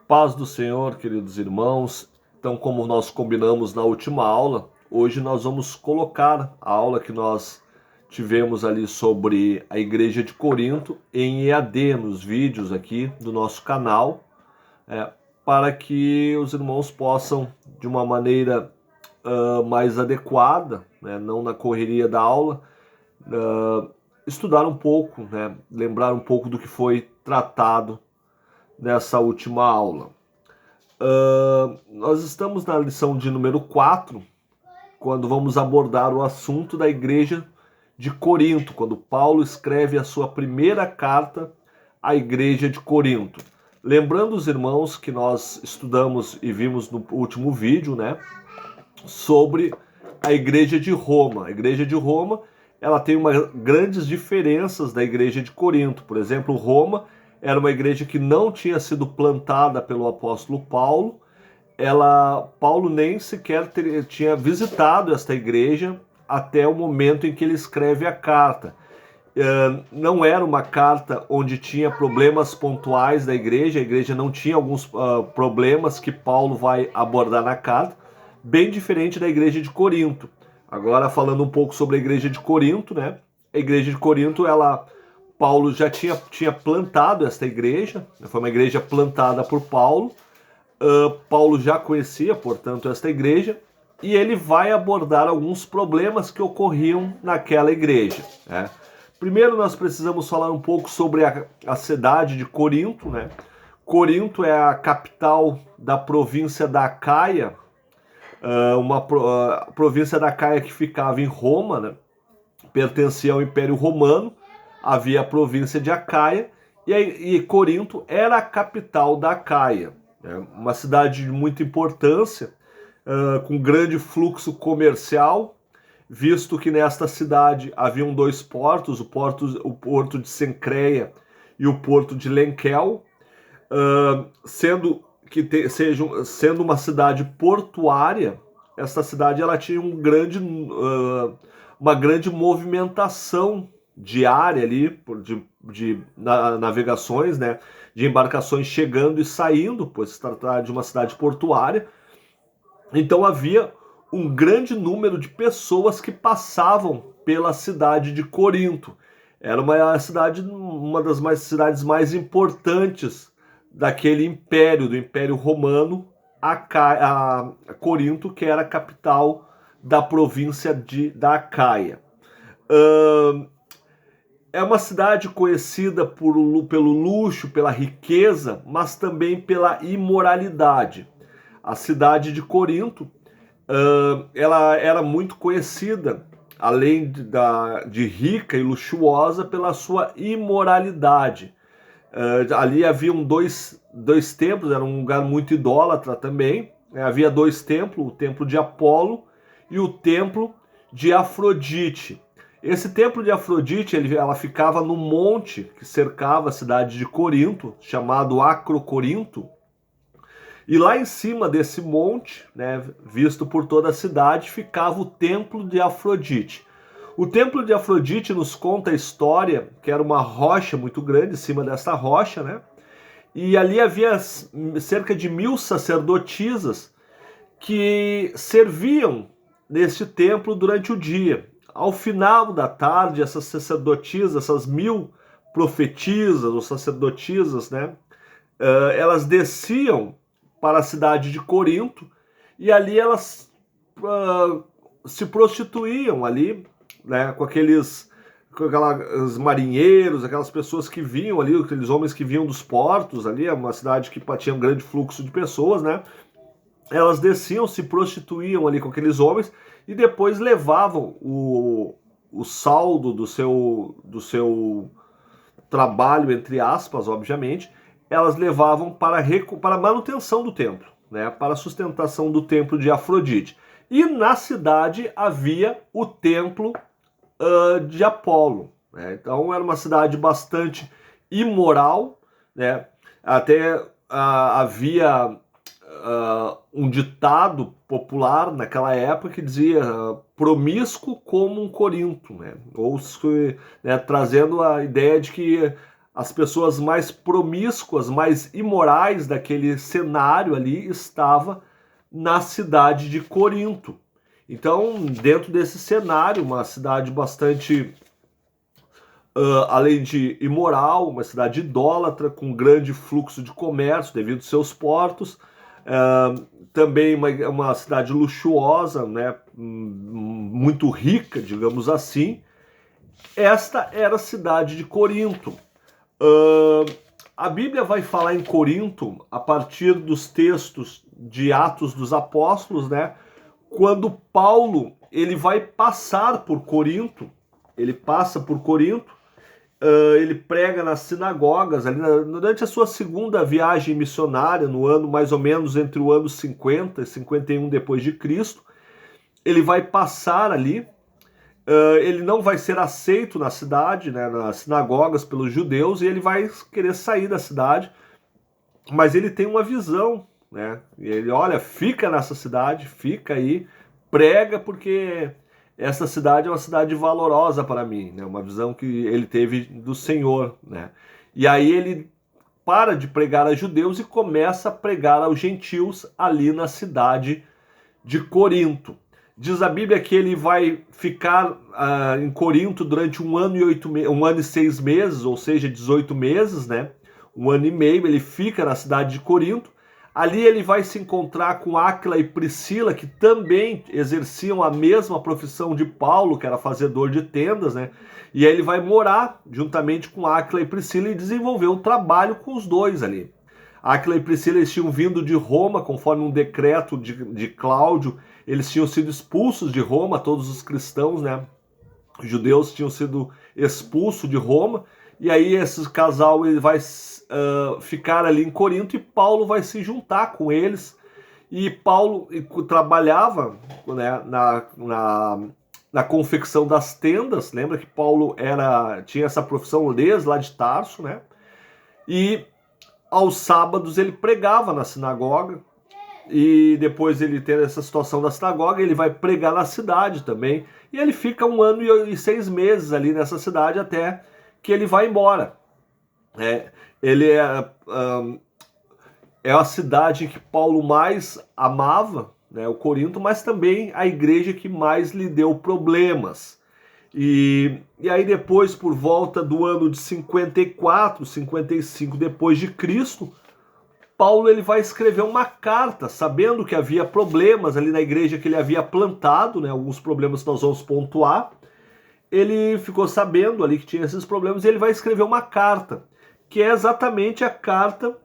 Paz do Senhor, queridos irmãos. Então, como nós combinamos na última aula, hoje nós vamos colocar a aula que nós tivemos ali sobre a Igreja de Corinto em EAD, nos vídeos aqui do nosso canal, para que os irmãos possam, de uma maneira mais adequada, não na correria da aula, estudar um pouco, lembrar um pouco do que foi tratado nessa última aula. Nós estamos na lição de número 4, quando vamos abordar o assunto da igreja de Corinto, quando Paulo escreve a sua primeira carta à igreja de Corinto. Lembrando os irmãos que nós estudamos e vimos no último vídeo, sobre a igreja de Roma. A igreja de Roma, ela tem grandes diferenças da igreja de Corinto. Por exemplo, Roma era uma igreja que não tinha sido plantada pelo apóstolo Paulo. Paulo nem sequer tinha visitado esta igreja até o momento em que ele escreve a carta. Não era uma carta onde tinha problemas pontuais da igreja, a igreja não tinha alguns problemas que Paulo vai abordar na carta, bem diferente da igreja de Corinto. Agora, falando um pouco sobre a igreja de Corinto, a igreja de Corinto, Paulo já tinha plantado esta igreja, foi uma igreja plantada por Paulo. Paulo já conhecia, portanto, esta igreja, e ele vai abordar alguns problemas que ocorriam naquela igreja. Primeiro, nós precisamos falar um pouco sobre a cidade de Corinto. Corinto é a capital da província da Acaia, uma província da Acaia que ficava em Roma, pertencia ao Império Romano. Havia a província de Acaia e Corinto era a capital da Acaia. Uma cidade de muita importância, com grande fluxo comercial, visto que nesta cidade haviam dois portos, o porto de Cencreia e o porto de Lenquel, sendo uma cidade portuária. Esta cidade ela tinha uma grande movimentação diária ali de navegações, de embarcações chegando e saindo, pois se tratava de uma cidade portuária. Então havia um grande número de pessoas que passavam pela cidade de Corinto. Era uma das cidades mais importantes daquele império, do Império Romano, a Corinto, que era a capital da província da Acaia. É uma cidade conhecida pelo luxo, pela riqueza, mas também pela imoralidade. A cidade de Corinto, ela era muito conhecida, além de rica e luxuosa, pela sua imoralidade. Ali haviam dois templos, era um lugar muito idólatra também. Havia dois templos, o templo de Apolo e o templo de Afrodite. Esse templo de Afrodite, ela ficava no monte que cercava a cidade de Corinto, chamado Acrocorinto. E lá em cima desse monte, visto por toda a cidade, ficava o templo de Afrodite. O templo de Afrodite nos conta a história que era uma rocha muito grande em cima dessa rocha, e ali havia cerca de 1000 sacerdotisas que serviam neste templo durante o dia. Ao final da tarde, essas sacerdotisas, essas 1000 profetisas ou sacerdotisas, elas desciam para a cidade de Corinto e ali elas se prostituíam ali, com aqueles marinheiros, aquelas pessoas que vinham ali, aqueles homens que vinham dos portos ali, é uma cidade que tinha um grande fluxo de pessoas, Elas desciam, se prostituíam ali com aqueles homens e depois levavam o saldo do seu trabalho, entre aspas, obviamente, elas levavam para a manutenção do templo, para a sustentação do templo de Afrodite. E na cidade havia o templo de Apolo. Então era uma cidade bastante imoral, até havia um ditado popular naquela época que dizia promíscuo como um Corinto, trazendo a ideia de que as pessoas mais promíscuas, mais imorais daquele cenário ali estava na cidade de Corinto. Então, dentro desse cenário, uma cidade bastante, além de imoral, uma cidade idólatra, com grande fluxo de comércio devido aos seus portos, também uma cidade luxuosa, né, muito rica, digamos assim. Esta era a cidade de Corinto. A Bíblia vai falar em Corinto a partir dos textos de Atos dos Apóstolos, né? Quando Paulo ele vai passar por Corinto, ele passa por Corinto, ele prega nas sinagogas ali durante a sua segunda viagem missionária, no ano mais ou menos entre o ano 50 e 51 depois de Cristo. Ele vai passar ali. Ele não vai ser aceito na cidade, né, nas sinagogas pelos judeus, e ele vai querer sair da cidade, mas ele tem uma visão, né? E ele, olha, fica nessa cidade, fica aí, prega, porque essa cidade é uma cidade valorosa para mim, né? Uma visão que ele teve do Senhor, né? E aí ele para de pregar a judeus e começa a pregar aos gentios ali na cidade de Corinto. Diz a Bíblia que ele vai ficar em Corinto durante 1 ano e 6 meses, ou seja, 18 meses, né? 1 ano e meio, ele fica na cidade de Corinto. Ali ele vai se encontrar com Áquila e Priscila, que também exerciam a mesma profissão de Paulo, que era fazedor de tendas, né? E aí ele vai morar juntamente com Áquila e Priscila e desenvolver um trabalho com os dois ali. Áquila e Priscila eles tinham vindo de Roma, conforme um decreto de Cláudio, eles tinham sido expulsos de Roma, todos os cristãos, né? Os judeus tinham sido expulsos de Roma, e aí esse casal ele vai ficar ali em Corinto e Paulo vai se juntar com eles. E Paulo trabalhava, né, na confecção das tendas. Lembra que Paulo tinha essa profissão desde lá de Tarso, né? E aos sábados ele pregava na sinagoga. E depois ele ter essa situação da sinagoga, ele vai pregar na cidade também. E ele fica 1 ano e 6 meses ali nessa cidade até que ele vai embora. Ele é a cidade que Paulo mais amava, né, o Corinto, mas também a igreja que mais lhe deu problemas. E aí depois, por volta do ano de 54, 55 depois de Cristo, Paulo ele vai escrever uma carta, sabendo que havia problemas ali na igreja que ele havia plantado, né, alguns problemas que nós vamos pontuar. Ele ficou sabendo ali que tinha esses problemas e ele vai escrever uma carta, que é exatamente a carta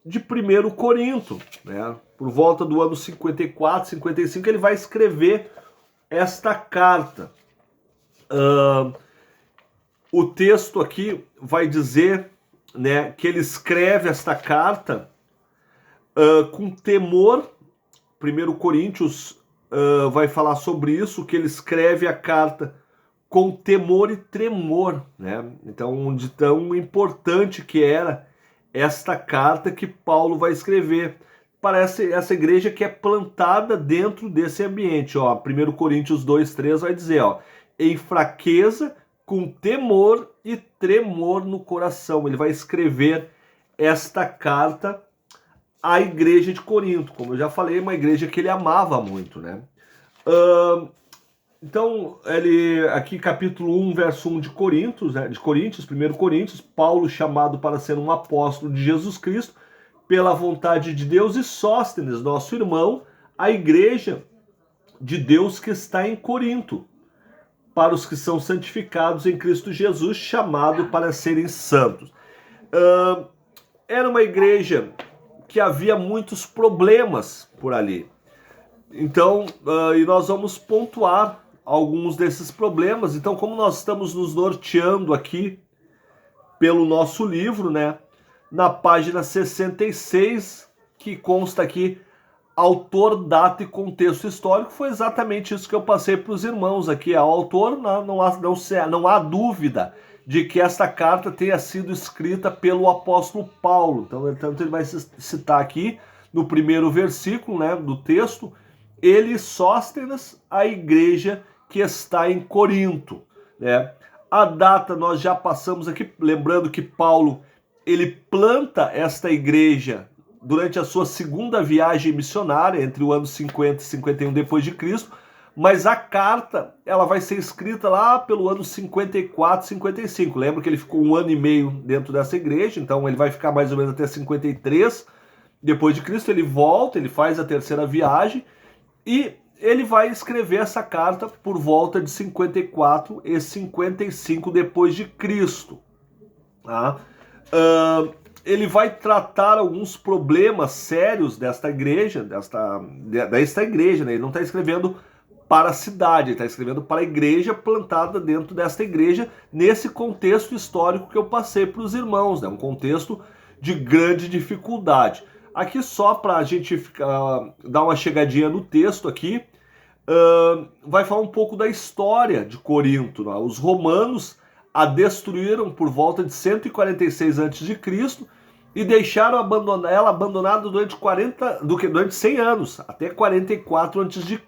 de 1 Corinto, né? Por volta do ano 54, 55, ele vai escrever esta carta. O texto aqui vai dizer, né, que ele escreve esta carta com temor. 1 Coríntios vai falar sobre isso, que ele escreve a carta com temor e tremor, né? Então, de tão importante que era esta carta que Paulo vai escrever para essa igreja que é plantada dentro desse ambiente. 1 Coríntios 2:3 vai dizer, em fraqueza, com temor e tremor no coração. Ele vai escrever esta carta à igreja de Corinto. Como eu já falei, uma igreja que ele amava muito, né? Então, aqui capítulo 1, verso 1 de Coríntios, né, 1 Coríntios, Paulo chamado para ser um apóstolo de Jesus Cristo, pela vontade de Deus, e Sóstenes, nosso irmão, a igreja de Deus que está em Corinto, para os que são santificados em Cristo Jesus, chamado para serem santos. Era uma igreja que havia muitos problemas por ali. Então, e nós vamos pontuar alguns desses problemas. Então, como nós estamos nos norteando aqui pelo nosso livro, né, na página 66, que consta aqui autor, data e contexto histórico, foi exatamente isso que eu passei para os irmãos aqui. O autor, não há dúvida de que esta carta tenha sido escrita pelo apóstolo Paulo. Então, ele vai citar aqui no primeiro versículo, né, do texto, ele Sóstenes, a igreja que está em Corinto, né? A data nós já passamos aqui, lembrando que Paulo, ele planta esta igreja durante a sua segunda viagem missionária, entre o ano 50 e 51 depois de Cristo, mas a carta ela vai ser escrita lá pelo ano 54, 55. Lembra que ele ficou 1 ano e meio dentro dessa igreja, então ele vai ficar mais ou menos até 53 depois de Cristo. Ele volta, ele faz a terceira viagem e ele vai escrever essa carta por volta de 54 e 55 depois de Cristo. Tá? Ele vai tratar alguns problemas sérios desta igreja, desta igreja, né? Ele não está escrevendo para a cidade, ele está escrevendo para a igreja plantada dentro desta igreja, nesse contexto histórico que eu passei para os irmãos, né? Um contexto de grande dificuldade. Aqui só para a gente dar uma chegadinha no texto aqui, vai falar um pouco da história de Corinto. Né? Os romanos a destruíram por volta de 146 a.C. e deixaram ela abandonada durante 100 anos, até 44 a.C.,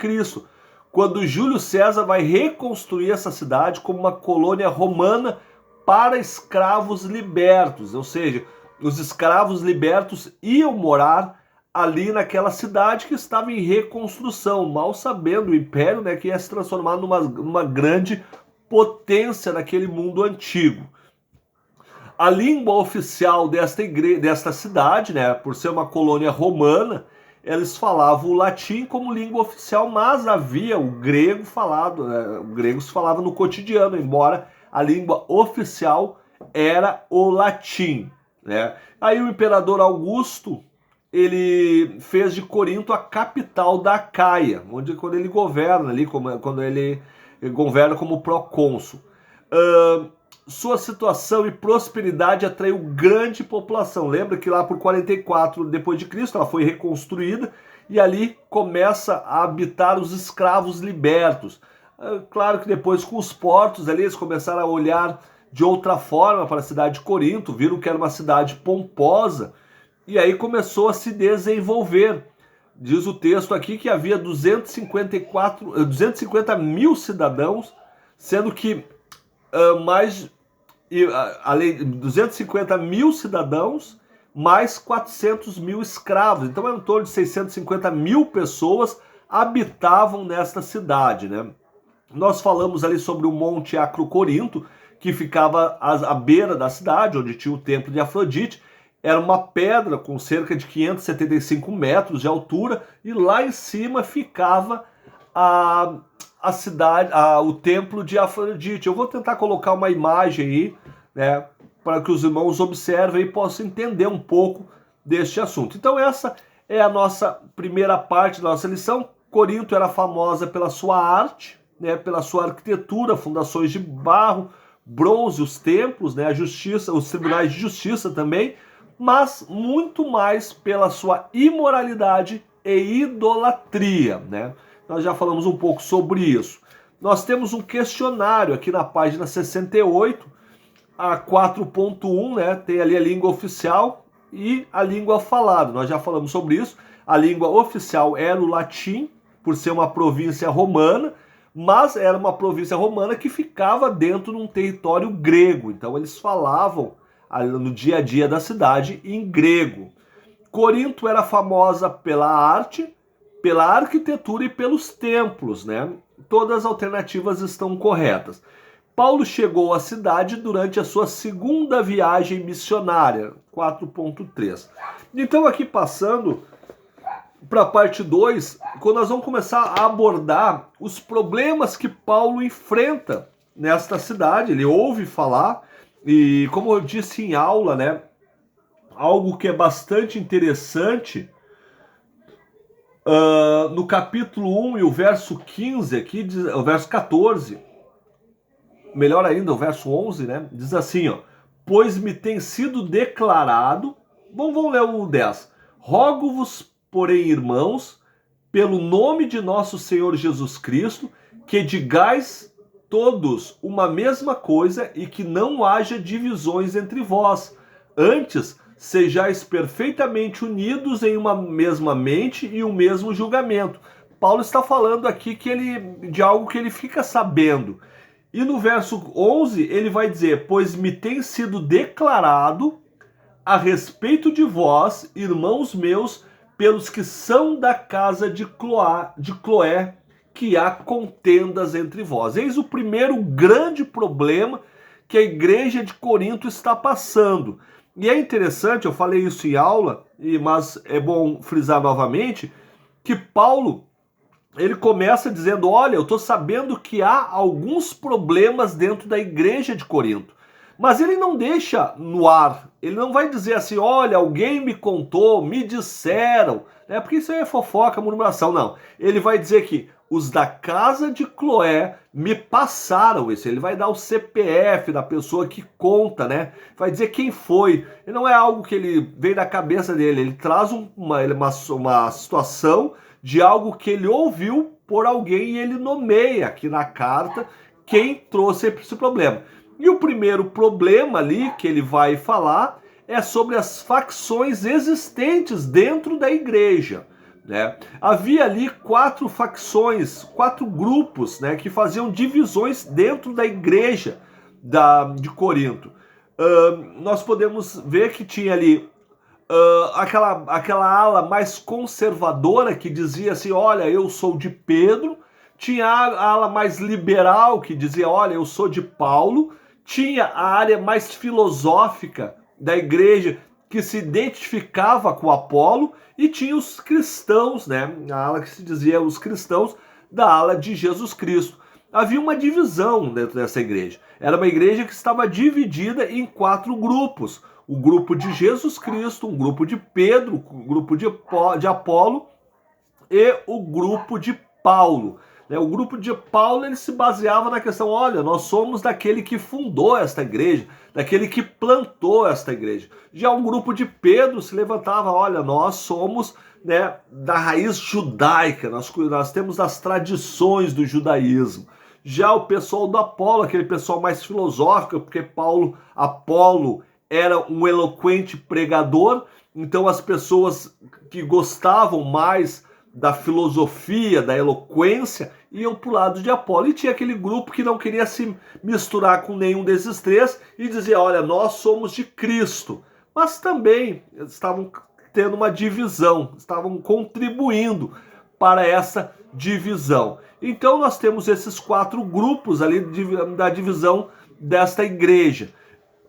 quando Júlio César vai reconstruir essa cidade como uma colônia romana para escravos libertos, ou seja, os escravos libertos iam morar ali naquela cidade que estava em reconstrução, mal sabendo o império, né, que ia se transformar numa grande potência naquele mundo antigo. A língua oficial desta cidade, né, por ser uma colônia romana, eles falavam o latim como língua oficial, mas havia o grego falado, né, o grego se falava no cotidiano, embora a língua oficial era o latim. Né? Aí o imperador Augusto, ele fez de Corinto a capital da Acaia, quando ele governa ali, quando ele governa como procônsul. Sua situação e prosperidade atraiu grande população. Lembra que lá por 44 depois de Cristo ela foi reconstruída e ali começa a habitar os escravos libertos. Claro que depois com os portos ali eles começaram a olhar de outra forma para a cidade de Corinto, viram que era uma cidade pomposa e aí começou a se desenvolver. Diz o texto aqui que havia 250 mil cidadãos, sendo que além de 250 mil cidadãos, mais 400 mil escravos. Então, em torno de 650 mil pessoas habitavam nesta cidade. Né? Nós falamos ali sobre o Monte Acrocorinto, que ficava à beira da cidade, onde tinha o templo de Afrodite. Era uma pedra com cerca de 575 metros de altura, e lá em cima ficava a cidade, o templo de Afrodite. Eu vou tentar colocar uma imagem aí, né, para que os irmãos observem e possam entender um pouco deste assunto. Então essa é a nossa primeira parte da nossa lição. Corinto era famosa pela sua arte, né, pela sua arquitetura, fundações de barro, bronze, os templos, né, a justiça, os tribunais de justiça também, mas muito mais pela sua imoralidade e idolatria, né? Nós já falamos um pouco sobre isso. Nós temos um questionário aqui na página 68, a 4.1, né? Tem ali a língua oficial e a língua falada. Nós já falamos sobre isso. A língua oficial era o latim, por ser uma província romana, mas era uma província romana que ficava dentro de um território grego. Então eles falavam no dia a dia da cidade em grego. Corinto era famosa pela arte, pela arquitetura e pelos templos, né? Todas as alternativas estão corretas. Paulo chegou à cidade durante a sua segunda viagem missionária, 4.3. Então aqui passando para a parte 2, quando nós vamos começar a abordar os problemas que Paulo enfrenta nesta cidade. Ele ouve falar, e como eu disse em aula, né, algo que é bastante interessante, no capítulo 1 e o verso 15 aqui, o verso 14, melhor ainda, o verso 11, né, diz assim, ó: pois me tem sido declarado, vamos ler o 10, rogo-vos, porém, irmãos, pelo nome de nosso Senhor Jesus Cristo, que digais todos uma mesma coisa e que não haja divisões entre vós. Antes, sejais perfeitamente unidos em uma mesma mente e um mesmo julgamento. Paulo está falando aqui de algo que ele fica sabendo. E no verso 11 ele vai dizer: pois me tem sido declarado a respeito de vós, irmãos meus, pelos que são da casa de Cloé, que há contendas entre vós. Eis o primeiro grande problema que a igreja de Corinto está passando. E é interessante, eu falei isso em aula, mas é bom frisar novamente, que Paulo, ele começa dizendo: olha, eu estou sabendo que há alguns problemas dentro da igreja de Corinto. Mas ele não deixa no ar, ele não vai dizer assim: olha, alguém me contou, me disseram, né? Porque isso aí é fofoca, murmuração, não. Ele vai dizer que os da casa de Cloé me passaram isso. Ele vai dar o CPF da pessoa que conta, né? Vai dizer quem foi. E não é algo que ele veio da cabeça dele, ele traz uma situação de algo que ele ouviu por alguém e ele nomeia aqui na carta quem trouxe esse problema. E o primeiro problema ali que ele vai falar é sobre as facções existentes dentro da igreja, né? Havia ali 4 facções, 4 grupos, né, que faziam divisões dentro da igreja de Corinto. Nós podemos ver que tinha ali aquela ala mais conservadora que dizia assim: olha, eu sou de Pedro. Tinha a ala mais liberal que dizia: olha, eu sou de Paulo. Tinha a área mais filosófica da igreja que se identificava com Apolo, e tinha os cristãos, né? A ala que se dizia os cristãos da ala de Jesus Cristo. Havia uma divisão dentro dessa igreja. Era uma igreja que estava dividida em 4 grupos. O grupo de Jesus Cristo, um grupo de Pedro, um grupo de Apolo e o grupo de Paulo. O grupo de Paulo, ele se baseava na questão: olha, nós somos daquele que fundou esta igreja, daquele que plantou esta igreja. Já o grupo de Pedro se levantava: olha, nós somos, né, da raiz judaica, nós temos as tradições do judaísmo. Já o pessoal do Apolo, aquele pessoal mais filosófico, porque Apolo era um eloquente pregador, então as pessoas que gostavam mais da filosofia, da eloquência, iam para o lado de Apolo. E tinha aquele grupo que não queria se misturar com nenhum desses 3 e dizia: olha, nós somos de Cristo. Mas também estavam tendo uma divisão, estavam contribuindo para essa divisão. Então nós temos esses 4 grupos ali da divisão desta igreja.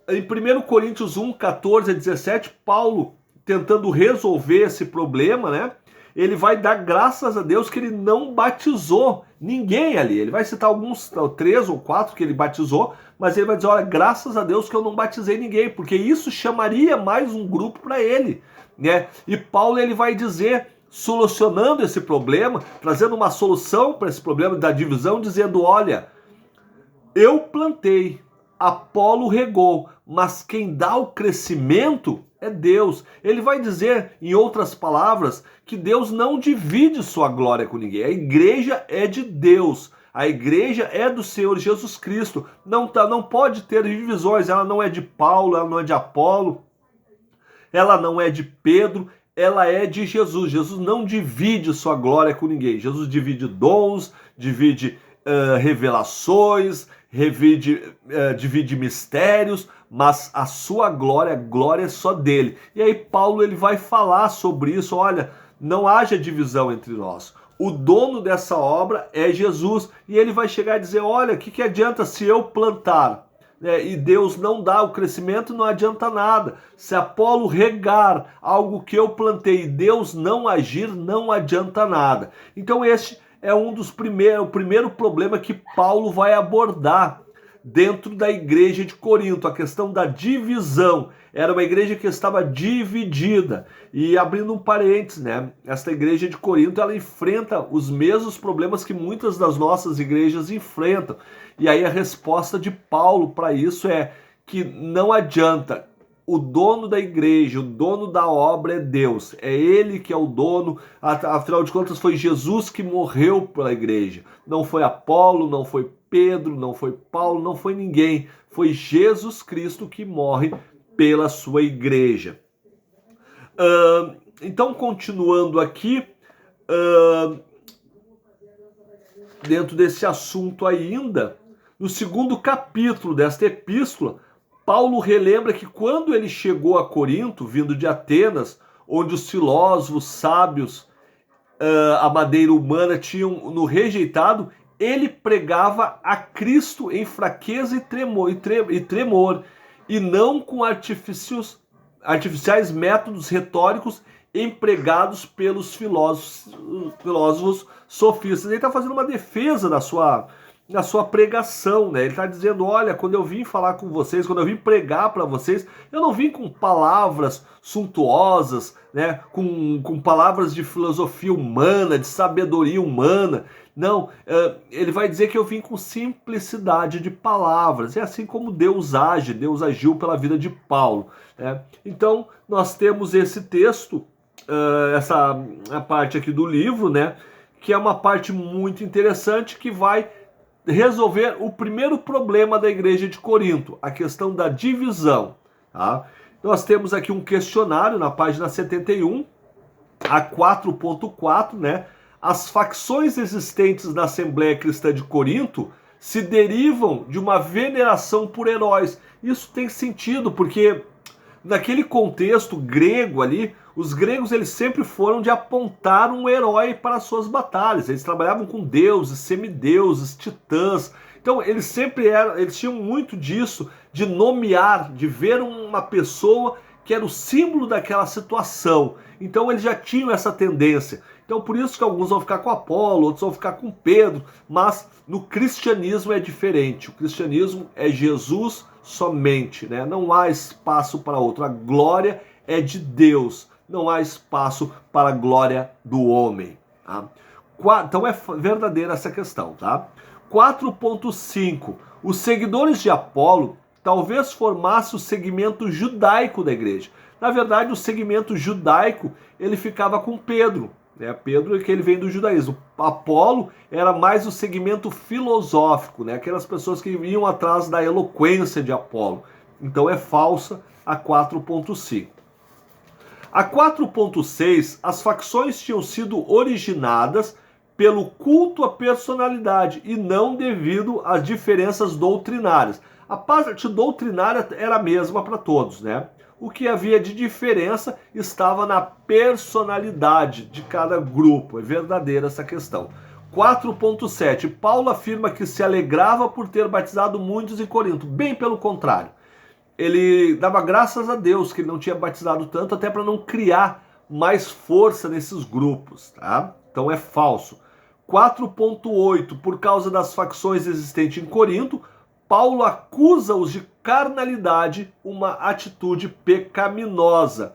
Em 1 Coríntios 1, 14 a 17, Paulo, tentando resolver esse problema, né? Ele vai dar graças a Deus que ele não batizou ninguém ali. Ele vai citar alguns, 3 ou 4 que ele batizou, mas ele vai dizer: olha, graças a Deus que eu não batizei ninguém, porque isso chamaria mais um grupo para ele, né? E Paulo, ele vai dizer, solucionando esse problema, trazendo uma solução para esse problema da divisão, dizendo: olha, eu plantei, Apolo regou, mas quem dá o crescimento é Deus. Ele vai dizer, em outras palavras, que Deus não divide sua glória com ninguém. A igreja é de Deus. A igreja é do Senhor Jesus Cristo. Não pode ter divisões. Ela não é de Paulo, ela não é de Apolo, ela não é de Pedro, ela é de Jesus. Jesus não divide sua glória com ninguém. Jesus divide dons, divide revelações, divide mistérios, mas a sua glória é só dele. E aí Paulo, ele vai falar sobre isso: olha, não haja divisão entre nós. O dono dessa obra é Jesus. E ele vai chegar e dizer: olha, o que adianta se eu plantar, né, e Deus não dá o crescimento? Não adianta nada. Se Apolo regar algo que eu plantei e Deus não agir, não adianta nada. Então este é o primeiro problema que Paulo vai abordar dentro da igreja de Corinto, a questão da divisão. Era uma igreja que estava dividida. E abrindo um parênteses, né? Esta igreja de Corinto, ela enfrenta os mesmos problemas que muitas das nossas igrejas enfrentam. E aí a resposta de Paulo para isso é que não adianta. O dono da igreja, o dono da obra é Deus. É Ele que é o dono. Afinal de contas, foi Jesus que morreu pela igreja. Não foi Apolo, não foi Pedro, não foi Paulo, não foi ninguém. Foi Jesus Cristo que morre pela sua igreja. Então, continuando aqui, dentro desse assunto ainda, No segundo capítulo desta epístola, Paulo relembra que quando ele chegou a Corinto, vindo de Atenas, onde os filósofos sábios, a maneira humana, tinham no rejeitado, ele pregava a Cristo em fraqueza e tremor, e não com artificiais métodos retóricos empregados pelos filósofos sofistas. Ele está fazendo uma defesa na sua pregação, né? Ele está dizendo, olha, quando eu vim falar com vocês, quando eu vim pregar para vocês, eu não vim com palavras suntuosas, né? Com palavras de filosofia humana, de sabedoria humana. Não, ele vai dizer que eu vim com simplicidade de palavras. É assim como Deus age, Deus agiu pela vida de Paulo, né? Então, nós temos esse texto, essa a parte aqui do livro, né? Que é uma parte muito interessante que vai resolver o primeiro problema da igreja de Corinto, a questão da divisão. Tá? Nós temos aqui um questionário na página 71, a 4.4, né? As facções existentes na Assembleia Cristã de Corinto se derivam de uma veneração por heróis. Isso tem sentido, porque naquele contexto grego ali, os gregos eles sempre foram de apontar um herói para suas batalhas. Eles trabalhavam com deuses, semideuses, titãs. Então eles tinham muito disso, de nomear, de ver uma pessoa que era o símbolo daquela situação. Então eles já tinham essa tendência. Então por isso que alguns vão ficar com Apolo, outros vão ficar com Pedro, mas no cristianismo é diferente. O cristianismo é Jesus somente, né? Não há espaço para outro. A glória é de Deus. Não há espaço para a glória do homem. Tá? Então é verdadeira essa questão. Tá? 4.5. Os seguidores de Apolo talvez formassem o segmento judaico da igreja. Na verdade, o segmento judaico ele ficava com Pedro. Né? Pedro, que ele vem do judaísmo. Apolo era mais o segmento filosófico, né? Aquelas pessoas que iam atrás da eloquência de Apolo. Então é falsa a 4.5. A 4.6, as facções tinham sido originadas pelo culto à personalidade e não devido às diferenças doutrinárias. A parte doutrinária era a mesma para todos, né? O que havia de diferença estava na personalidade de cada grupo. É verdadeira essa questão. 4.7, Paulo afirma que se alegrava por ter batizado muitos em Corinto. Bem pelo contrário. Ele dava graças a Deus que ele não tinha batizado tanto, até para não criar mais força nesses grupos, tá? Então é falso. 4.8, por causa das facções existentes em Corinto, Paulo acusa-os de carnalidade, uma atitude pecaminosa.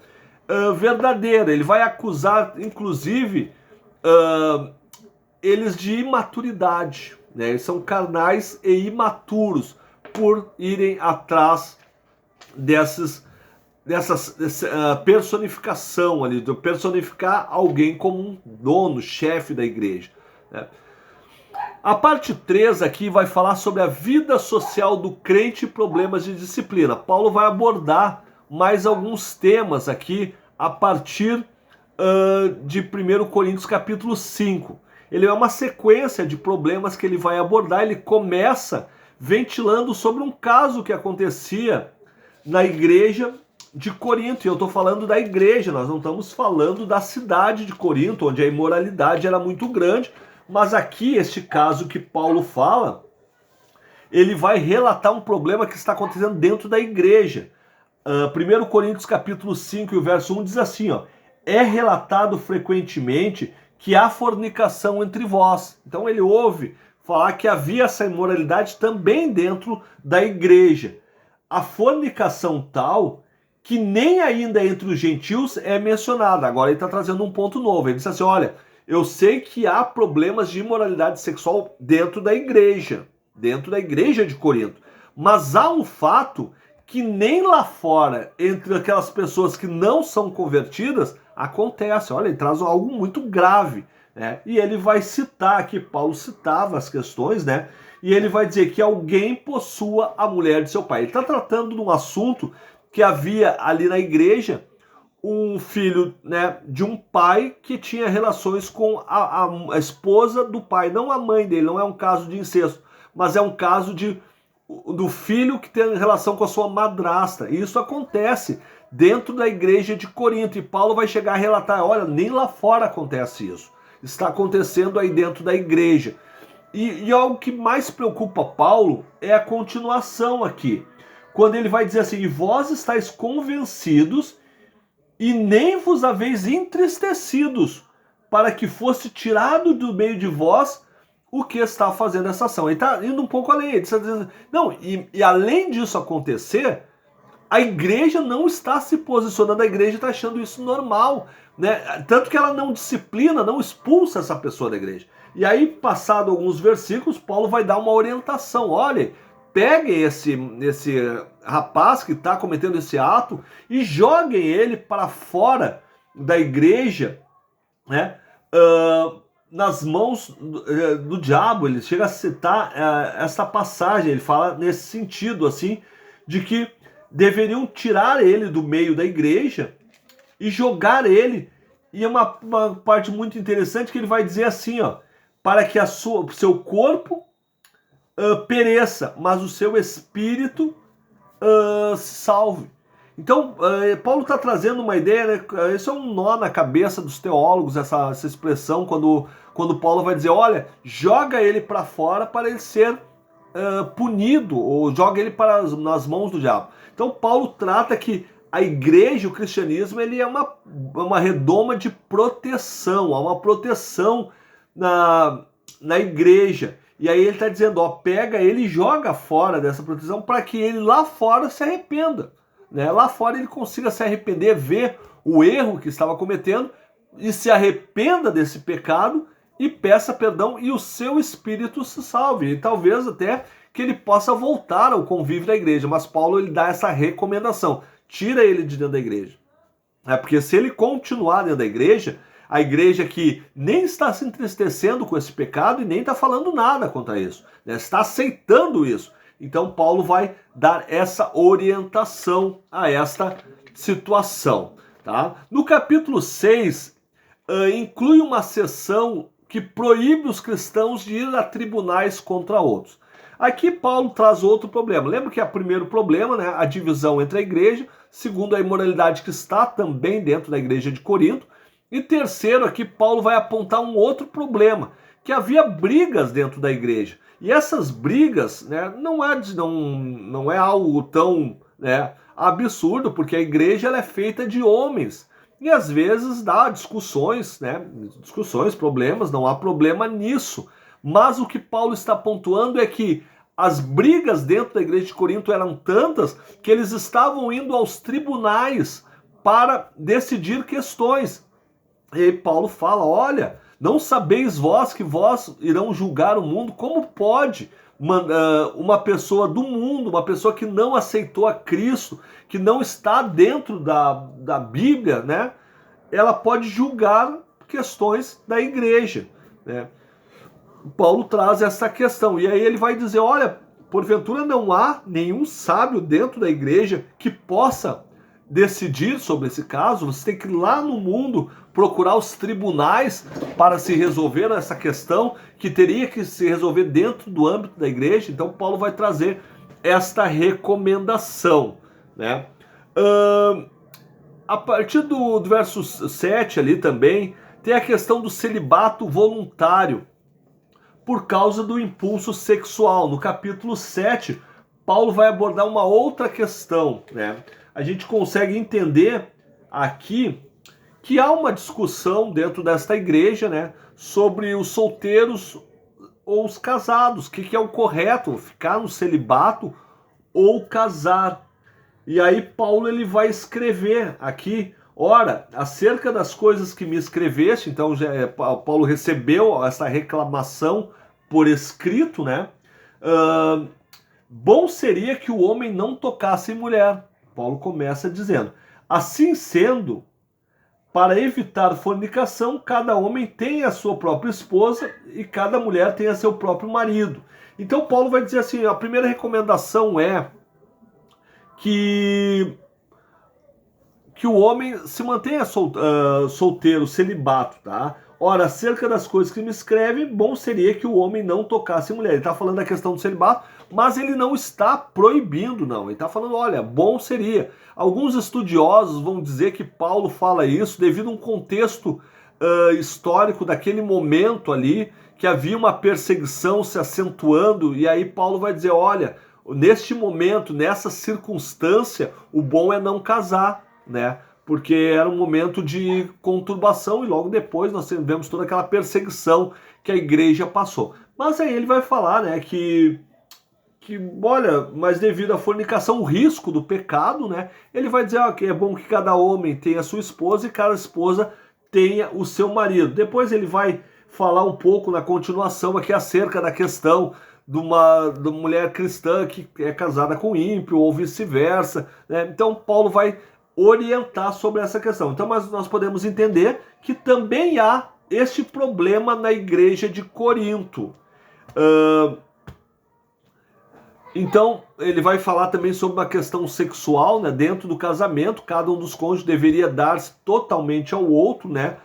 Verdadeira, ele vai acusar, inclusive, eles de imaturidade, né? Eles são carnais e imaturos por irem atrás dessa personificação ali, de personificar alguém como um dono, chefe da igreja. Né? A parte 3 aqui vai falar sobre a vida social do crente e problemas de disciplina. Paulo vai abordar mais alguns temas aqui a partir de 1 Coríntios capítulo 5. Ele é uma sequência de problemas que ele vai abordar. Ele começa ventilando sobre um caso que acontecia na igreja de Corinto, e eu estou falando da igreja, nós não estamos falando da cidade de Corinto, onde a imoralidade era muito grande, mas aqui, este caso que Paulo fala, ele vai relatar um problema que está acontecendo dentro da igreja. 1 Coríntios capítulo 5 e o verso 1 diz assim, ó, é relatado frequentemente que há fornicação entre vós. Então ele ouve falar que havia essa imoralidade também dentro da igreja. A fornicação tal que nem ainda entre os gentios é mencionada. Agora ele está trazendo um ponto novo. Ele diz assim, olha, eu sei que há problemas de imoralidade sexual dentro da igreja de Corinto. Mas há um fato que nem lá fora, entre aquelas pessoas que não são convertidas, acontece. Olha, ele traz algo muito grave, né? E ele vai citar aqui, Paulo citava as questões, né? E ele vai dizer que alguém possua a mulher de seu pai. Ele está tratando de um assunto que havia ali na igreja um filho, né, de um pai que tinha relações com a esposa do pai, não a mãe dele, não é um caso de incesto, mas é um caso do filho que tem relação com a sua madrasta. E isso acontece dentro da igreja de Corinto. E Paulo vai chegar a relatar, olha, nem lá fora acontece isso. Está acontecendo aí dentro da igreja. E algo que mais preocupa Paulo é a continuação aqui. Quando ele vai dizer assim, e vós estáis convencidos e nem vos haveis entristecidos, para que fosse tirado do meio de vós o que está fazendo essa ação. Ele está indo um pouco além. Ele está dizendo, não, e além disso acontecer, a igreja não está se posicionando, a igreja está achando isso normal, né? Tanto que ela não disciplina, não expulsa essa pessoa da igreja. E aí, passado alguns versículos, Paulo vai dar uma orientação. Olha, peguem esse rapaz que está cometendo esse ato e joguem ele para fora da igreja, né? Nas mãos do diabo. Ele chega a citar essa passagem, ele fala nesse sentido, assim, de que deveriam tirar ele do meio da igreja e jogar ele. E é uma parte muito interessante que ele vai dizer assim, ó, para que o seu corpo pereça, mas o seu espírito se salve. Então, Paulo está trazendo uma ideia, né? Isso é um nó na cabeça dos teólogos, essa expressão, quando Paulo vai dizer, olha, joga ele para fora para ele ser punido, ou joga ele nas mãos do diabo. Então, Paulo trata que a igreja, o cristianismo, ele é uma redoma de proteção, há uma proteção na igreja. E aí ele está dizendo, ó, pega ele e joga fora dessa proteção para que ele lá fora se arrependa. Né? Lá fora ele consiga se arrepender, ver o erro que estava cometendo e se arrependa desse pecado e peça perdão e o seu espírito se salve. E talvez até que ele possa voltar ao convívio da igreja. Mas Paulo ele dá essa recomendação. Tira ele de dentro da igreja. Porque se ele continuar dentro da igreja, a igreja que nem está se entristecendo com esse pecado e nem está falando nada contra isso, né? Está aceitando isso. Então Paulo vai dar essa orientação a esta situação. Tá? No capítulo 6, inclui uma seção que proíbe os cristãos de ir a tribunais contra outros. Aqui Paulo traz outro problema. Lembra que é o primeiro problema, né? A divisão entre a igreja. Segundo, a imoralidade que está também dentro da igreja de Corinto. E terceiro, aqui Paulo vai apontar um outro problema, que havia brigas dentro da igreja. E essas brigas, né, não é algo tão, né, absurdo, porque a igreja ela é feita de homens. E às vezes dá discussões, né, problemas, não há problema nisso. Mas o que Paulo está pontuando é que as brigas dentro da igreja de Corinto eram tantas que eles estavam indo aos tribunais para decidir questões. E aí Paulo fala, olha, não sabeis vós que vós irão julgar o mundo? Como pode uma pessoa do mundo, uma pessoa que não aceitou a Cristo, que não está dentro da Bíblia, né? Ela pode julgar questões da igreja, né? Paulo traz essa questão, e aí ele vai dizer, olha, porventura não há nenhum sábio dentro da igreja que possa decidir sobre esse caso? Você tem que ir lá no mundo procurar os tribunais para se resolver essa questão que teria que se resolver dentro do âmbito da igreja. Então Paulo vai trazer esta recomendação, né? A partir do verso 7 ali também tem a questão do celibato voluntário por causa do impulso sexual. No capítulo 7, Paulo vai abordar uma outra questão, né? A gente consegue entender aqui que há uma discussão dentro desta igreja, né, sobre os solteiros ou os casados, o que é o correto, ficar no celibato ou casar. E aí Paulo ele vai escrever aqui, ora, acerca das coisas que me escreveste, então Paulo recebeu essa reclamação por escrito, né? Bom seria que o homem não tocasse em mulher. Paulo começa dizendo, assim sendo, para evitar fornicação, cada homem tem a sua própria esposa e cada mulher tem a seu próprio marido. Então Paulo vai dizer assim, a primeira recomendação é que o homem se mantenha solteiro, celibato, tá? Ora, acerca das coisas que me escreve, bom seria que o homem não tocasse mulher. Ele está falando da questão do celibato, mas ele não está proibindo, não. Ele está falando, olha, bom seria. Alguns estudiosos vão dizer que Paulo fala isso devido a um contexto histórico daquele momento ali, que havia uma perseguição se acentuando, e aí Paulo vai dizer, olha, neste momento, nessa circunstância, o bom é não casar, né? Porque era um momento de conturbação e logo depois nós tivemos toda aquela perseguição que a igreja passou. Mas aí ele vai falar, né, que olha, mas devido à fornicação, o risco do pecado, né, ele vai dizer que é bom que cada homem tenha a sua esposa e cada esposa tenha o seu marido. Depois ele vai falar um pouco na continuação aqui acerca da questão de uma mulher cristã que é casada com ímpio ou vice-versa, né? Então Paulo vai orientar sobre essa questão. Então, mas nós podemos entender que também há este problema na igreja de Corinto. Então, ele vai falar também sobre uma questão sexual, né? Dentro do casamento, cada um dos cônjuges deveria dar-se totalmente ao outro, né?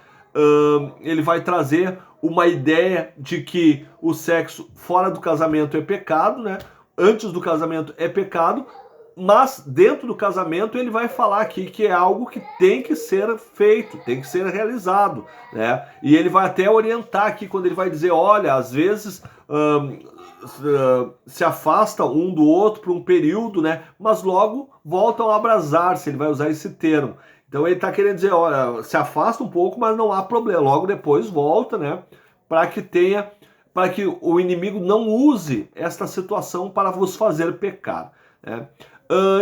Ele vai trazer uma ideia de que o sexo fora do casamento é pecado, né? Antes do casamento é pecado, mas dentro do casamento ele vai falar aqui que é algo que tem que ser feito, tem que ser realizado, né? E ele vai até orientar aqui quando ele vai dizer, olha, às vezes se afasta um do outro por um período, né? Mas logo voltam a abrasar-se, ele vai usar esse termo. Então ele está querendo dizer, olha, se afasta um pouco, mas não há problema. Logo depois volta, né? Para que o inimigo não use esta situação para vos fazer pecar, né?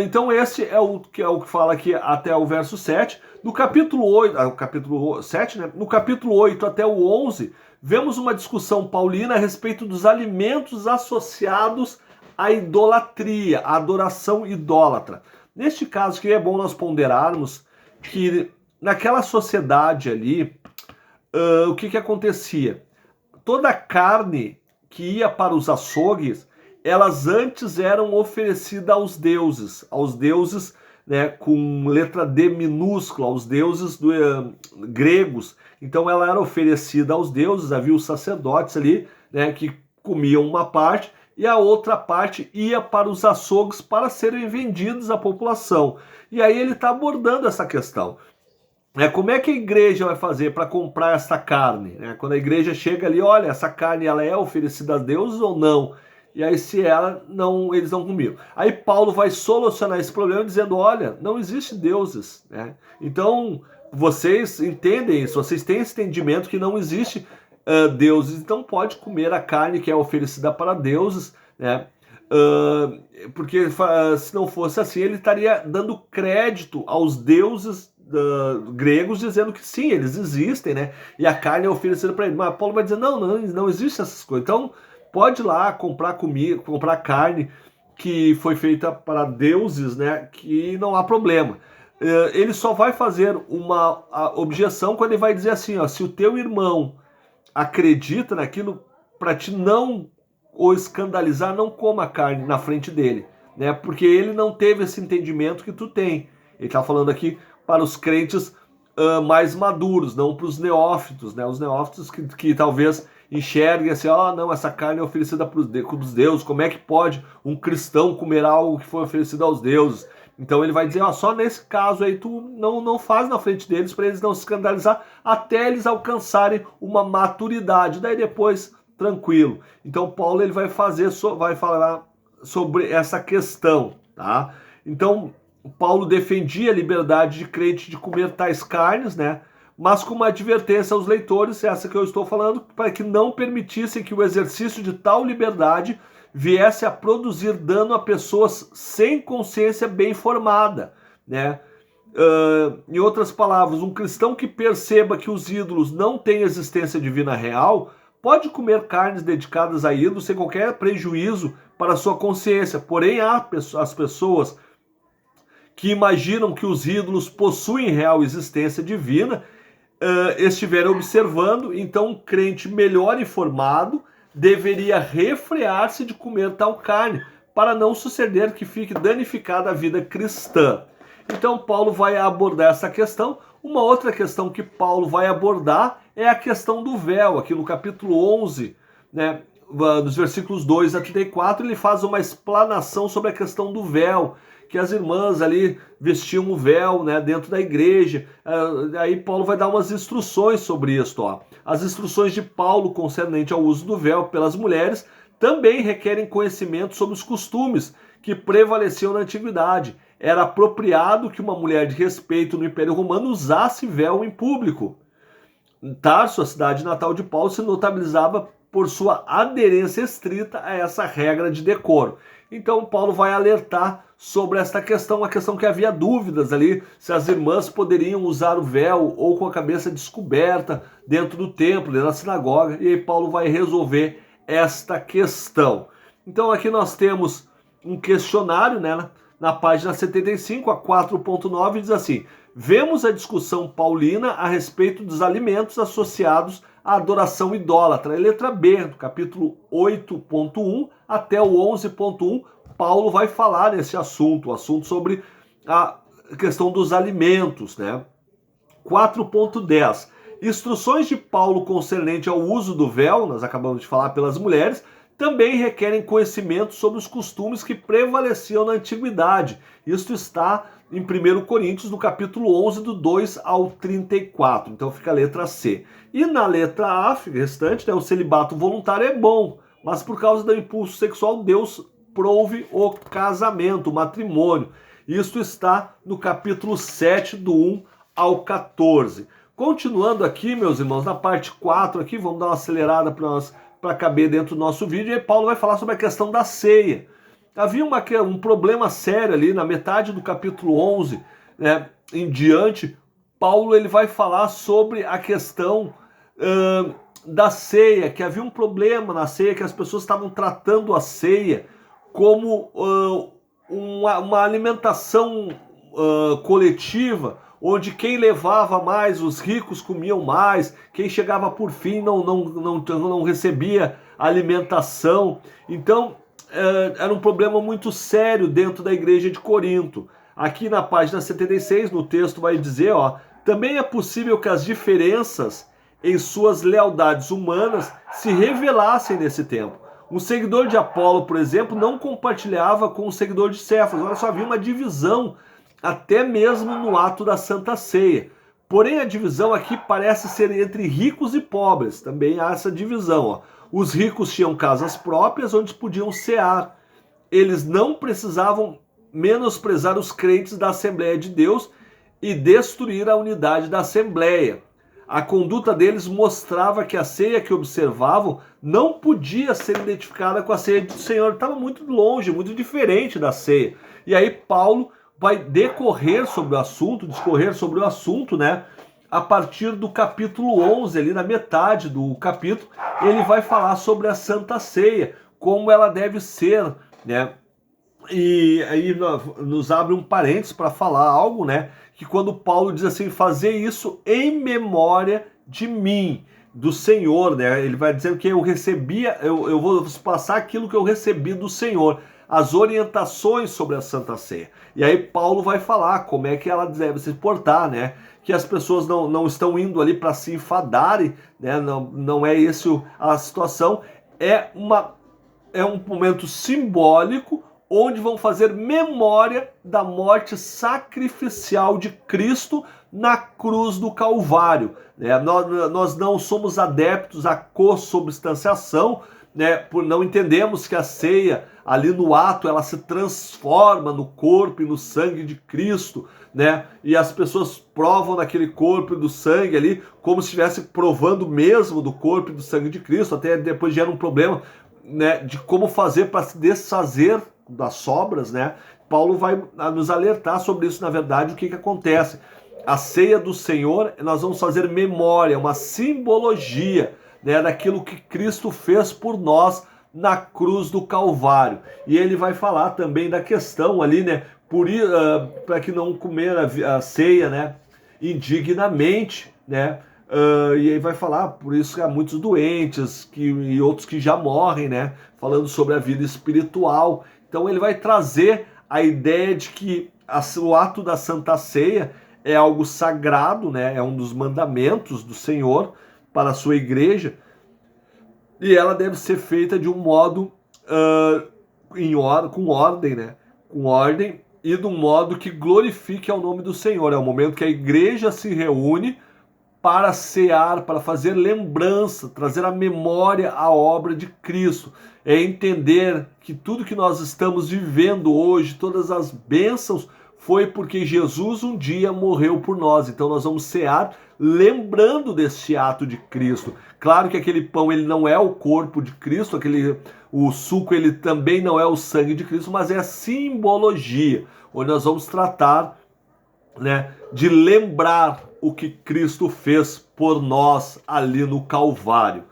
Então esse é o que fala aqui até o verso 7. No capítulo 8, capítulo 7, né? No capítulo 8 até o 11, vemos uma discussão paulina a respeito dos alimentos associados à idolatria, à adoração idólatra. Neste caso, que é bom nós ponderarmos que naquela sociedade ali, o que acontecia? Toda a carne que ia para os açougues, elas antes eram oferecidas aos deuses, né, com letra D minúscula, aos deuses gregos. Então ela era oferecida aos deuses, havia os sacerdotes ali, né, que comiam uma parte, e a outra parte ia para os açougues para serem vendidos à população. E aí ele está abordando essa questão. Como é que a igreja vai fazer para comprar essa carne? Quando a igreja chega ali, olha, essa carne ela é oferecida a Deus ou não? E aí se ela não, eles não comiam. Aí Paulo vai solucionar esse problema dizendo, olha, não existe deuses, né? Então vocês entendem isso, vocês têm esse entendimento que não existe deuses, então pode comer a carne que é oferecida para deuses, né? Porque se não fosse assim, ele estaria dando crédito aos deuses gregos, dizendo que sim, eles existem, né? E a carne é oferecida para ele. Mas Paulo vai dizer, não existe essas coisas. Então pode ir lá comprar comida, comprar carne que foi feita para deuses, né? Que não há problema. Ele só vai fazer uma objeção quando ele vai dizer assim, ó, se o teu irmão acredita naquilo, para te não o escandalizar, não coma carne na frente dele, né? Porque ele não teve esse entendimento que tu tem. Ele está falando aqui para os crentes mais maduros, não para os neófitos, né? Os neófitos que talvez enxerguem assim, não, essa carne é oferecida para os deuses, como é que pode um cristão comer algo que foi oferecido aos deuses? Então ele vai dizer, só nesse caso aí tu não faz na frente deles para eles não se escandalizar até eles alcançarem uma maturidade, daí depois tranquilo. Então Paulo ele vai falar sobre essa questão, tá? Então Paulo defendia a liberdade de crente de comer tais carnes, né? Mas com uma advertência aos leitores, essa que eu estou falando, para que não permitissem que o exercício de tal liberdade viesse a produzir dano a pessoas sem consciência bem formada, né? Em outras palavras, um cristão que perceba que os ídolos não têm existência divina real pode comer carnes dedicadas a ídolos sem qualquer prejuízo para a sua consciência. Porém, há as pessoas que imaginam que os ídolos possuem real existência divina, estiverem observando, então um crente melhor informado deveria refrear-se de comer tal carne, para não suceder que fique danificada a vida cristã. Então Paulo vai abordar essa questão Uma outra questão que Paulo vai abordar é a questão do véu. Aqui no capítulo 11, né, nos versículos 2 a 34, ele faz uma explanação sobre a questão do véu, que as irmãs ali vestiam o véu, né, dentro da igreja. Aí Paulo vai dar umas instruções sobre isso. Ó. As instruções de Paulo concernente ao uso do véu pelas mulheres também requerem conhecimento sobre os costumes que prevaleciam na antiguidade. Era apropriado que uma mulher de respeito no Império Romano usasse véu em público. Tarso, a cidade natal de Paulo, se notabilizava por sua aderência estrita a essa regra de decoro. Então Paulo vai alertar sobre esta questão, uma questão que havia dúvidas ali, se as irmãs poderiam usar o véu ou com a cabeça descoberta dentro do templo, dentro da sinagoga, e aí Paulo vai resolver esta questão. Então aqui nós temos um questionário, né, na página 75, a 4.9, diz assim: vemos a discussão paulina a respeito dos alimentos associados à adoração idólatra. É letra B, do capítulo 8.1 até o 11.1, Paulo vai falar nesse assunto, o assunto sobre a questão dos alimentos, né? 4.10, instruções de Paulo concernente ao uso do véu, nós acabamos de falar, pelas mulheres, também requerem conhecimento sobre os costumes que prevaleciam na antiguidade. Isto está em 1 Coríntios, no capítulo 11, do 2 ao 34. Então fica a letra C. E na letra A, restante, né, o celibato voluntário é bom, mas por causa do impulso sexual, Deus prove o casamento, o matrimônio. Isto está no capítulo 7, do 1 ao 14. Continuando aqui, meus irmãos, na parte 4 aqui, vamos dar uma acelerada para caber dentro do nosso vídeo, e Paulo vai falar sobre a questão da ceia. Havia um problema sério ali na metade do capítulo 11, né, em diante. Paulo ele vai falar sobre a questão da ceia, que havia um problema na ceia, que as pessoas estavam tratando a ceia como uma alimentação coletiva, onde quem levava mais, os ricos comiam mais, quem chegava por fim não recebia alimentação. Então, era um problema muito sério dentro da igreja de Corinto. Aqui na página 76, no texto vai dizer, ó, também é possível que as diferenças em suas lealdades humanas se revelassem nesse tempo. Um seguidor de Apolo, por exemplo, não compartilhava com o seguidor de Cefas. Olha só, havia uma divisão até mesmo no ato da Santa Ceia. Porém, a divisão aqui parece ser entre ricos e pobres. Também há essa divisão. Ó. Os ricos tinham casas próprias onde podiam cear. Eles não precisavam menosprezar os crentes da Assembleia de Deus e destruir a unidade da Assembleia. A conduta deles mostrava que a ceia que observavam não podia ser identificada com a ceia do Senhor. Estava muito longe, muito diferente da ceia. E aí Paulo vai discorrer sobre o assunto, né? A partir do capítulo 11, ali na metade do capítulo, ele vai falar sobre a Santa Ceia, como ela deve ser, né? E aí nos abre um parênteses para falar algo, né? Que quando Paulo diz assim, fazer isso em memória de mim, do Senhor, né? Ele vai dizendo que eu vou passar aquilo que eu recebi do Senhor, as orientações sobre a Santa Ceia. E aí Paulo vai falar como é que ela deve se portar, né? Que as pessoas não estão indo ali para se enfadarem, né? Não é esse a situação, é um momento simbólico onde vão fazer memória da morte sacrificial de Cristo na cruz do Calvário. Né? Nós não somos adeptos à consubstanciação, né? Por não entendemos que a ceia, ali no ato, ela se transforma no corpo e no sangue de Cristo, né? E as pessoas provam naquele corpo e do sangue ali, como se estivesse provando mesmo do corpo e do sangue de Cristo. Até depois gera um problema, né, de como fazer para se desfazer das sobras, né? Paulo vai nos alertar sobre isso, na verdade, o que acontece. A ceia do Senhor, nós vamos fazer memória, uma simbologia, né, daquilo que Cristo fez por nós na cruz do Calvário. E ele vai falar também da questão ali, né, para que não comer a ceia, né, indignamente, né? E aí vai falar, por isso que há muitos doentes e outros que já morrem, né? Falando sobre a vida espiritual. Então ele vai trazer a ideia de que o ato da Santa Ceia é algo sagrado, né? É um dos mandamentos do Senhor para a sua igreja, e ela deve ser feita de um modo com ordem, né? Com ordem e de um modo que glorifique ao nome do Senhor. É o momento que a igreja se reúne para cear, para fazer lembrança, trazer à memória a obra de Cristo. É entender que tudo que nós estamos vivendo hoje, todas as bênçãos, foi porque Jesus um dia morreu por nós. Então nós vamos cear lembrando deste ato de Cristo. Claro que aquele pão ele não é o corpo de Cristo, o suco ele também não é o sangue de Cristo, mas é a simbologia, onde nós vamos tratar, né, de lembrar o que Cristo fez por nós ali no Calvário.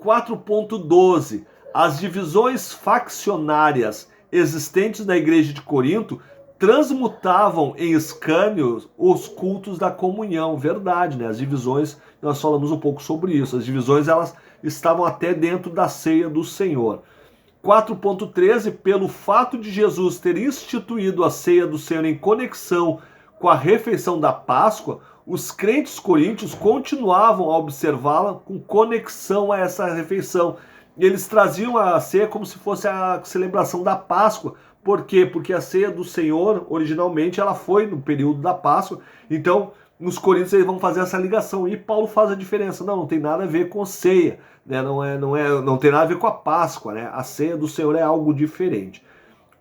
4.12. As divisões faccionárias existentes na igreja de Corinto transmutavam em escândalos os cultos da comunhão. Verdade, né? As divisões, nós falamos um pouco sobre isso. As divisões, elas estavam até dentro da ceia do Senhor. 4.13, pelo fato de Jesus ter instituído a ceia do Senhor em conexão com a refeição da Páscoa, os crentes coríntios continuavam a observá-la com conexão a essa refeição. Eles traziam a ceia como se fosse a celebração da Páscoa. Por quê? Porque a ceia do Senhor, originalmente, ela foi no período da Páscoa. Então, nos coríntios eles vão fazer essa ligação. E Paulo faz a diferença. Não tem nada a ver com ceia, né? Não tem nada a ver com a Páscoa, né? A ceia do Senhor é algo diferente.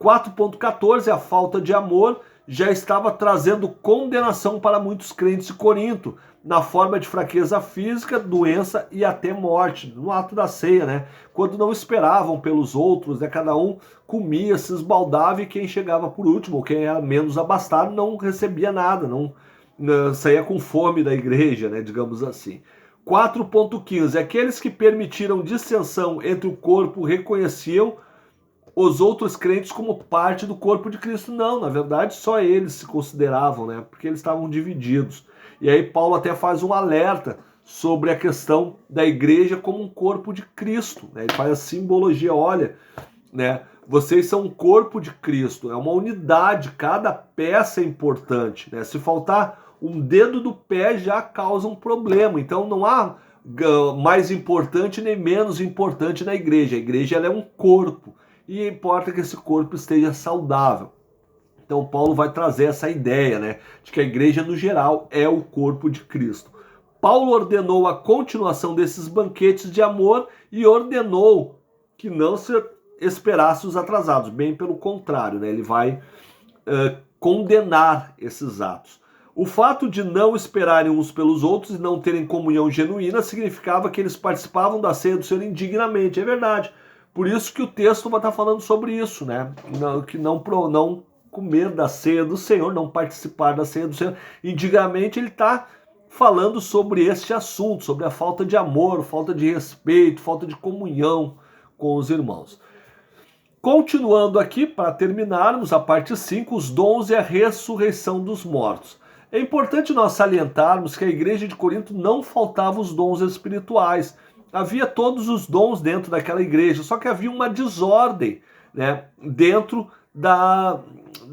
4.14, a falta de amor já estava trazendo condenação para muitos crentes de Corinto, na forma de fraqueza física, doença e até morte, no ato da ceia, né? Quando não esperavam pelos outros, né? Cada um comia, se esbaldava, e quem chegava por último, ou quem era menos abastado, não recebia nada, não saía com fome da igreja, né? Digamos assim. 4.15, aqueles que permitiram dissensão entre o corpo reconheciam os outros crentes como parte do corpo de Cristo. Não, na verdade só eles se consideravam, né? Porque eles estavam divididos. E aí Paulo até faz um alerta sobre a questão da igreja como um corpo de Cristo, né? Ele faz a simbologia, olha, né? Vocês são um corpo de Cristo, é uma unidade, cada peça é importante, né? Se faltar um dedo do pé já causa um problema. Então não há mais importante nem menos importante na igreja. A igreja ela é um corpo. E importa que esse corpo esteja saudável. Então Paulo vai trazer essa ideia, né, de que a igreja no geral é o corpo de Cristo. Paulo ordenou a continuação desses banquetes de amor e ordenou que não se esperasse os atrasados. Bem pelo contrário, né, ele vai condenar esses atos. O fato de não esperarem uns pelos outros e não terem comunhão genuína significava que eles participavam da ceia do Senhor indignamente. É verdade. Por isso que o texto vai estar falando sobre isso, né? Que não comer da ceia do Senhor, não participar da ceia do Senhor. Indignamente ele está falando sobre este assunto, sobre a falta de amor, falta de respeito, falta de comunhão com os irmãos. Continuando aqui, para terminarmos a parte 5, os dons e a ressurreição dos mortos. É importante nós salientarmos que a igreja de Corinto não faltava os dons espirituais. Havia todos os dons dentro daquela igreja, só que havia uma desordem, né, dentro da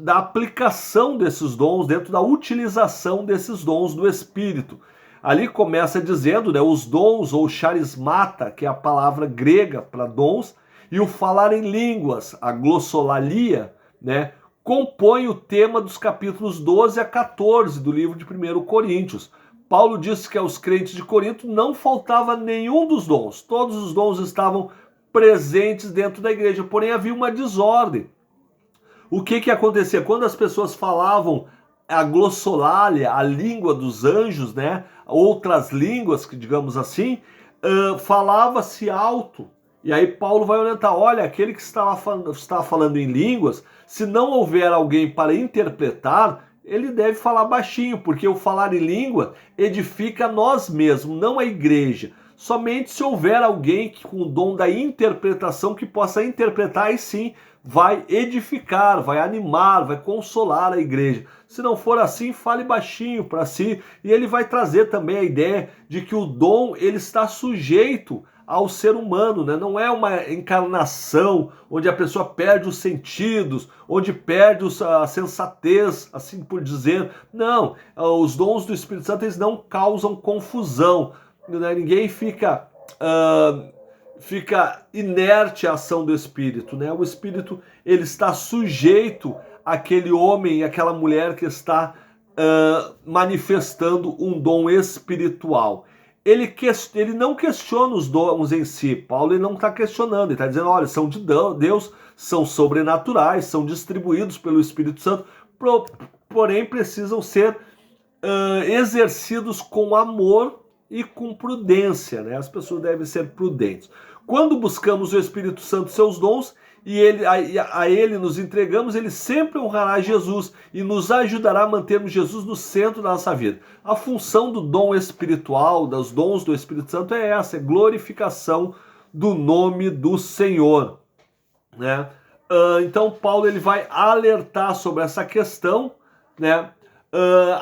aplicação desses dons, dentro da utilização desses dons do Espírito. Ali começa dizendo, né, os dons, ou charismata, que é a palavra grega para dons, e o falar em línguas, a glossolalia, né, compõe o tema dos capítulos 12 a 14 do livro de 1 Coríntios. Paulo disse que aos crentes de Corinto não faltava nenhum dos dons. Todos os dons estavam presentes dentro da igreja, porém havia uma desordem. O que acontecia? Quando as pessoas falavam a glossolalia, a língua dos anjos, né? Outras línguas, digamos assim, falava-se alto. E aí Paulo vai orientar, olha, aquele que está falando em línguas, se não houver alguém para interpretar, ele deve falar baixinho, porque o falar em língua edifica nós mesmos, não a igreja. Somente se houver alguém com o dom da interpretação que possa interpretar, aí sim vai edificar, vai animar, vai consolar a igreja. Se não for assim, fale baixinho para si. E ele vai trazer também a ideia de que o dom ele está sujeito ao ser humano, né? Não é uma encarnação onde a pessoa perde os sentidos, onde perde a sensatez, assim por dizer. Não, os dons do Espírito Santo eles não causam confusão, né? Ninguém fica inerte à ação do Espírito, né? O Espírito ele está sujeito àquele homem e àquela mulher que está manifestando um dom espiritual. Ele não questiona os dons em si. Paulo ele não está questionando, ele está dizendo, olha, são de Deus, são sobrenaturais, são distribuídos pelo Espírito Santo, porém precisam ser exercidos com amor e com prudência, né? As pessoas devem ser prudentes. Quando buscamos o Espírito Santo, seus dons, e a ele nos entregamos, ele sempre honrará Jesus e nos ajudará a mantermos Jesus no centro da nossa vida. A função do dom espiritual, dos dons do Espírito Santo é essa, é glorificação do nome do Senhor, né? Então Paulo ele vai alertar sobre essa questão, né?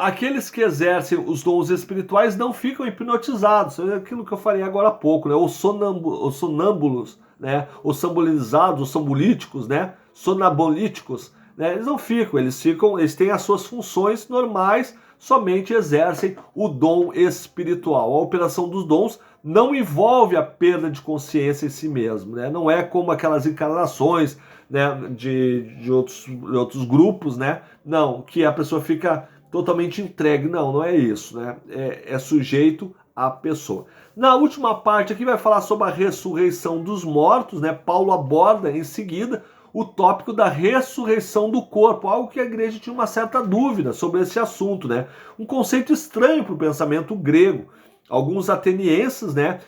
Aqueles que exercem os dons espirituais não ficam hipnotizados, é aquilo que eu falei agora há pouco, né? Os sonâmbulos, né? Os sambolizados, os sambolíticos, né? Sonabolíticos, né? Eles não ficam, eles têm as suas funções normais, somente exercem o dom espiritual. A operação dos dons não envolve a perda de consciência em si mesmo, né? Não é como aquelas encarnações, né? de outros grupos, né? Não, que a pessoa fica totalmente entregue. Não é isso, né? É sujeito à pessoa. Na última parte aqui vai falar sobre a ressurreição dos mortos, né? Paulo aborda em seguida o tópico da ressurreição do corpo, algo que a igreja tinha uma certa dúvida sobre esse assunto, né? Um conceito estranho para o pensamento grego. Alguns atenienses, né,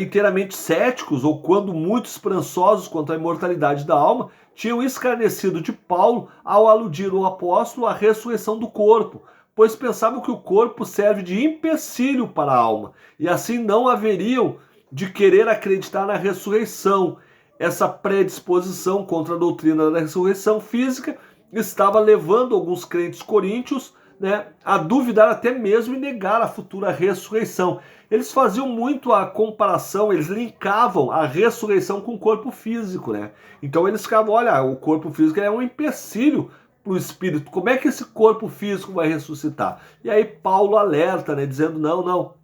inteiramente céticos, ou quando muito esperançosos quanto à imortalidade da alma, tinham escarnecido de Paulo ao aludir o apóstolo à ressurreição do corpo, pois pensavam que o corpo serve de empecilho para a alma, e assim não haveriam de querer acreditar na ressurreição. Essa predisposição contra a doutrina da ressurreição física estava levando alguns crentes coríntios, né, a duvidar até mesmo e negar a futura ressurreição. Eles faziam muito a comparação, eles linkavam a ressurreição com o corpo físico, né? Então eles ficavam, olha, o corpo físico é um empecilho para o espírito. Como é que esse corpo físico vai ressuscitar? E aí Paulo alerta, né, dizendo, não,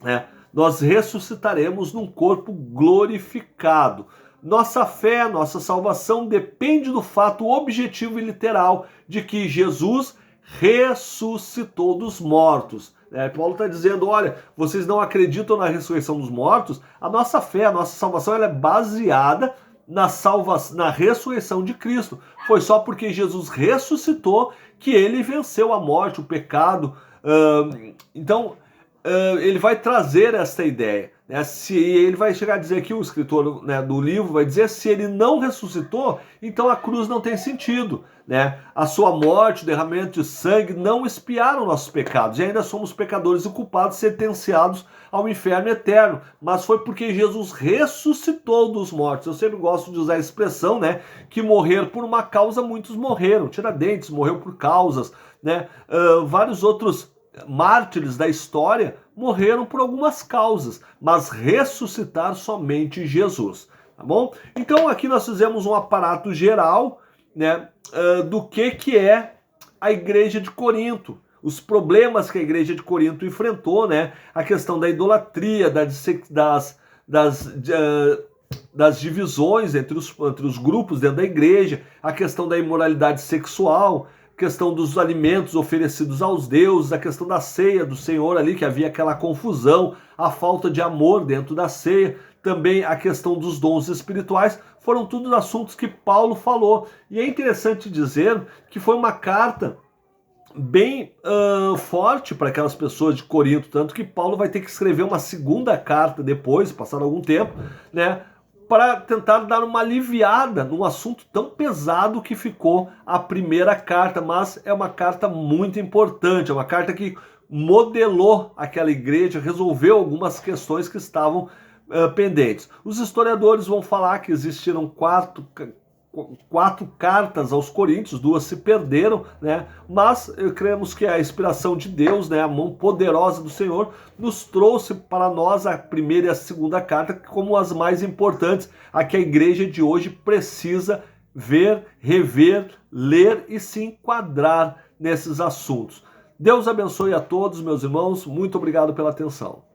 né, nós ressuscitaremos num corpo glorificado. Nossa fé, nossa salvação depende do fato objetivo e literal de que Jesus ressuscitou dos mortos. Paulo está dizendo, olha, vocês não acreditam na ressurreição dos mortos? A nossa fé, a nossa salvação ela é baseada na ressurreição de Cristo. Foi só porque Jesus ressuscitou que ele venceu a morte, o pecado. Então, ele vai trazer essa ideia. Né? Se ele vai chegar a dizer aqui, o escritor, né, do livro vai dizer, se ele não ressuscitou, então a cruz não tem sentido. Né? A sua morte, o derramamento de sangue não expiaram nossos pecados, e ainda somos pecadores e culpados, sentenciados ao inferno eterno, mas foi porque Jesus ressuscitou dos mortos. Eu sempre gosto de usar a expressão, né, que morrer por uma causa, muitos morreram. Tiradentes morreu por causas, né? Vários outros mártires da história morreram por algumas causas, mas ressuscitar somente Jesus, tá bom? Então aqui nós fizemos um aparato geral, né, do que é a igreja de Corinto, os problemas que a igreja de Corinto enfrentou, né, a questão da idolatria, das divisões entre os grupos dentro da igreja, a questão da imoralidade sexual, questão dos alimentos oferecidos aos deuses, a questão da ceia do Senhor ali, que havia aquela confusão, a falta de amor dentro da ceia, também a questão dos dons espirituais, foram todos assuntos que Paulo falou. E é interessante dizer que foi uma carta bem forte para aquelas pessoas de Corinto, tanto que Paulo vai ter que escrever uma segunda carta depois, passado algum tempo, né, para tentar dar uma aliviada num assunto tão pesado que ficou a primeira carta, mas é uma carta muito importante, é uma carta que modelou aquela igreja, resolveu algumas questões que estavam pendentes. Os historiadores vão falar que existiram 4 cartas aos Coríntios, 2 se perderam, né? Mas cremos que a inspiração de Deus, né, a mão poderosa do Senhor, nos trouxe para nós a primeira e a segunda carta como as mais importantes, a que a igreja de hoje precisa ver, rever, ler e se enquadrar nesses assuntos. Deus abençoe a todos, meus irmãos. Muito obrigado pela atenção.